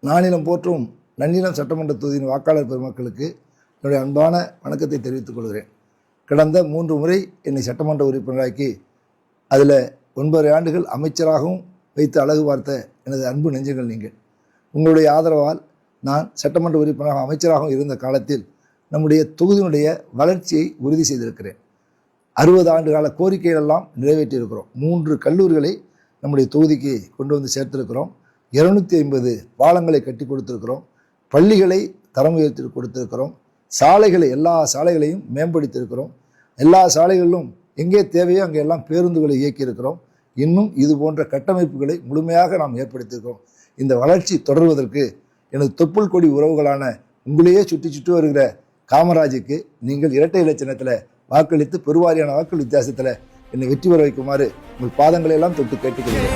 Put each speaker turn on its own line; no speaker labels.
நானிலம் போற்றும் நன்னிலம் சட்டமன்ற தொகுதியின் வாக்காளர் பெருமக்களுக்கு என்னுடைய அன்பான வணக்கத்தை தெரிவித்துக் கொள்கிறேன். கடந்த 3 முறை என்னை சட்டமன்ற உறுப்பினராக்கி அதில் 9 ஆண்டுகள் அமைச்சராகவும் வைத்து அழகு பார்த்த எனது அன்பு நெஞ்சங்கள் நீங்கள். உங்களுடைய ஆதரவால் நான் சட்டமன்ற உறுப்பினராக அமைச்சராகவும் இருந்த காலத்தில் நம்முடைய தொகுதியினுடைய வளர்ச்சியை உறுதி செய்திருக்கிறேன். 60 ஆண்டு கால கோரிக்கைகளெல்லாம் நிறைவேற்றியிருக்கிறோம். 3 கல்லூரிகளை நம்முடைய தொகுதிக்கு கொண்டு வந்து சேர்த்திருக்கிறோம். 250 பாலங்களை கட்டி கொடுத்திருக்கிறோம். பள்ளிகளை தரம் உயர்த்தி கொடுத்திருக்கிறோம். சாலைகளை, எல்லா சாலைகளையும் மேம்படுத்தியிருக்கிறோம். எல்லா சாலைகளிலும் எங்கே தேவையோ அங்கே எல்லாம் பேருந்துகளை இயக்கியிருக்கிறோம். இன்னும் இது போன்ற கட்டமைப்புகளை முழுமையாக நாம் ஏற்படுத்தியிருக்கிறோம். இந்த வளர்ச்சி தொடர்வதற்கு எனது தொப்புள் கொடி உறவுகளான உங்களையே சுற்றி வருகிற காமராஜுக்கு நீங்கள் இரட்டை இலை சின்னத்தில் வாக்களித்து பெருவாரியான வாக்கு வித்தியாசத்தில் என்னை வெற்றி பெற வைக்குமாறு உங்கள் பாதங்களை எல்லாம் தொட்டு கேட்டுக்கொள்கிறேன்.